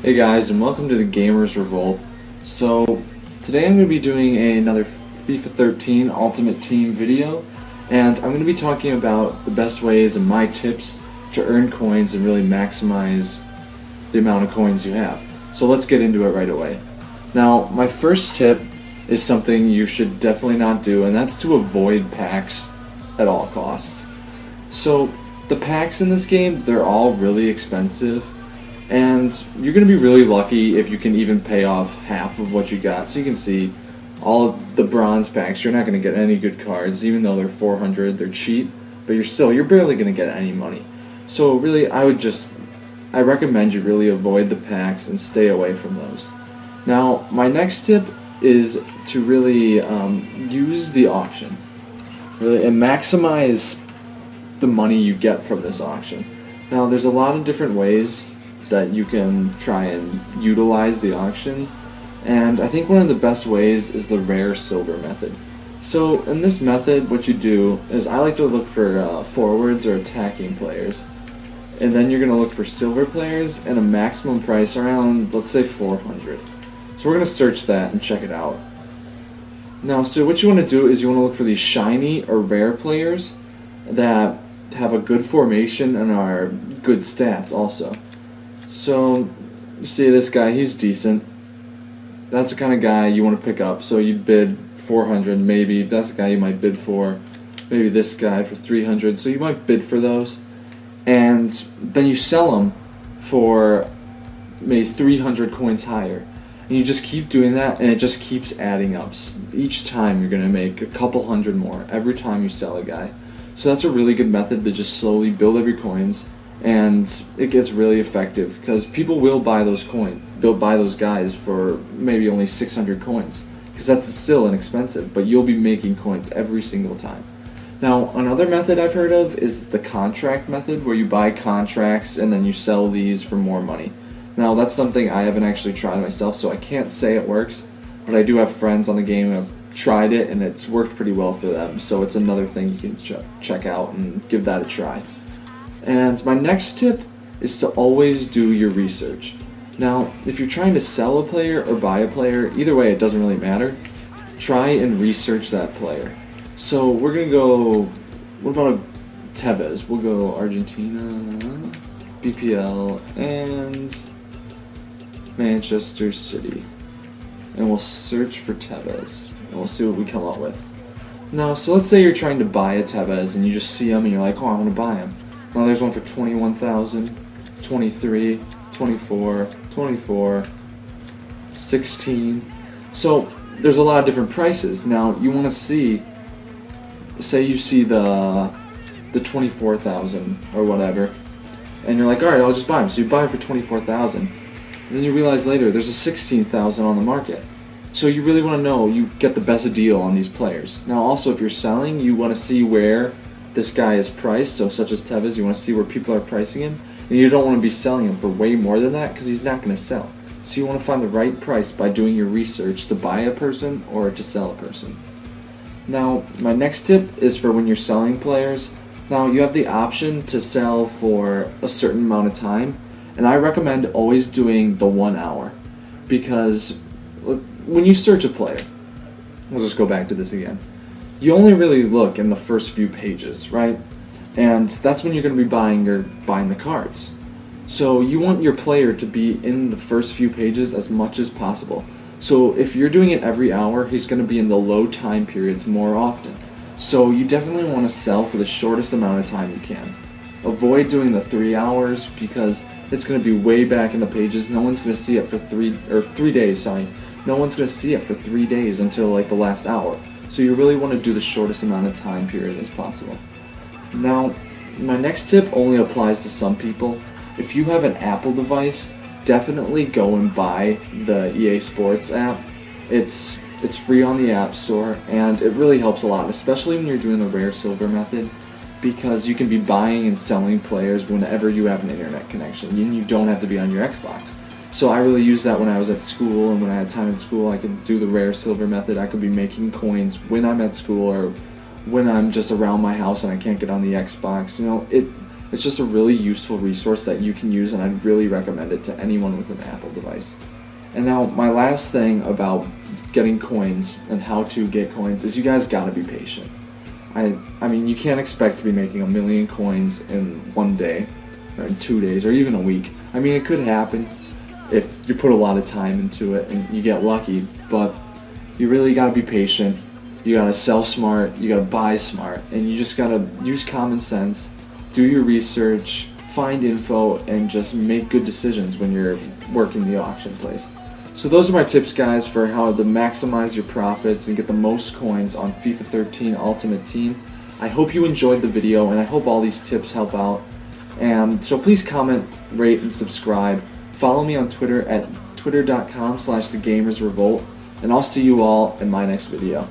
Hey guys, and welcome to the Gamers Revolt. So, today I'm going to be doing another FIFA 13 Ultimate Team video, and I'm going to be talking about the best ways and my tips to earn coins and really maximize the amount of coins you have. So let's get into it right away. Now, my first tip is something you should definitely not do, and that's to avoid packs at all costs. So, the packs in this game, they're all really expensive. And you're going to be really lucky if you can even pay off half of what you got. So you can see all the bronze packs, you're not going to get any good cards, even though they're 400, they're cheap, but you're barely going to get any money. So really, I recommend you really avoid the packs and stay away from those. Now, my next tip is to really use the auction, really, and maximize the money you get from this auction. Now, there's a lot of different ways that you can try and utilize the auction, and I think one of the best ways is the rare silver method. So in this method, what you do is I like to look for forwards or attacking players, and then you're going to look for silver players and a maximum price around, let's say, 400. So we're going to search that and check it out. Now, so what you want to do is you want to look for these shiny or rare players that have a good formation and are good stats also. So, you see this guy, he's decent. That's the kind of guy you want to pick up. So you'd bid 400 maybe. That's the guy you might bid for. Maybe this guy for 300. So you might bid for those. And then you sell them for maybe 300 coins higher. And you just keep doing that, and it just keeps adding up. Each time you're going to make a couple hundred more every time you sell a guy. So that's a really good method to just slowly build up your coins. And it gets really effective because people will buy those coins. They'll buy those guys for maybe only 600 coins because that's still inexpensive, but you'll be making coins every single time. Now, another method I've heard of is the contract method, where you buy contracts and then you sell these for more money. Now, that's something I haven't actually tried myself, so I can't say it works, but I do have friends on the game who have tried it and it's worked pretty well for them, so it's another thing you can check out and give that a try. And my next tip is to always do your research. Now, if you're trying to sell a player or buy a player, either way it doesn't really matter, try and research that player. So we're going to go, what about a Tevez? We'll go Argentina, BPL, and Manchester City. And we'll search for Tevez, and we'll see what we come up with. Now, so let's say you're trying to buy a Tevez, and you just see him, and you're like, oh, I want to buy him. Now there's one for 21,000, 23, 24, 24, 16. So there's a lot of different prices. Now you want to see, say you see the 24,000 or whatever, and you're like, all right, I'll just buy him. So you buy him for 24,000, and then you realize later there's a 16,000 on the market. So you really want to know you get the best deal on these players. Now also, if you're selling, you want to see where this guy is priced, so such as Tevez, you want to see where people are pricing him, and you don't want to be selling him for way more than that because he's not going to sell. So you want to find the right price by doing your research to buy a person or to sell a person. Now, my next tip is for when you're selling players. Now, you have the option to sell for a certain amount of time, and I recommend always doing the 1 hour, because when you search a player, we'll just go back to this again, you only really look in the first few pages, right? And that's when you're going to be buying the cards. So you want your player to be in the first few pages as much as possible. So if you're doing it every hour, he's going to be in the low time periods more often. So you definitely want to sell for the shortest amount of time you can. Avoid doing the 3 hours because it's going to be way back in the pages. No one's going to see it for 3 days, sorry. No one's going to see it for 3 days until like the last hour. So you really want to do the shortest amount of time period as possible. Now, my next tip only applies to some people. If you have an Apple device, definitely go and buy the EA Sports app. It's free on the App Store, and it really helps a lot, especially when you're doing the rare silver method, because you can be buying and selling players whenever you have an internet connection, and you don't have to be on your Xbox. So I really used that when I was at school, and when I had time in school, I could do the rare silver method. I could be making coins when I'm at school or when I'm just around my house and I can't get on the Xbox. You know, It's just a really useful resource that you can use, and I'd really recommend it to anyone with an Apple device. And now my last thing about getting coins and how to get coins is you guys gotta be patient. I mean, you can't expect to be making 1,000,000 coins in one day, or in 2 days, or even a week. I mean, it could happen if you put a lot of time into it and you get lucky, but you really gotta be patient. You gotta sell smart, you gotta buy smart, and you just gotta use common sense, do your research, find info, and just make good decisions when you're working the auction place. So those are my tips, guys, for how to maximize your profits and get the most coins on FIFA 13 Ultimate Team. I hope you enjoyed the video, and I hope all these tips help out. And so please comment, rate, and subscribe. Follow me on Twitter at twitter.com/thegamersrevolt, and I'll see you all in my next video.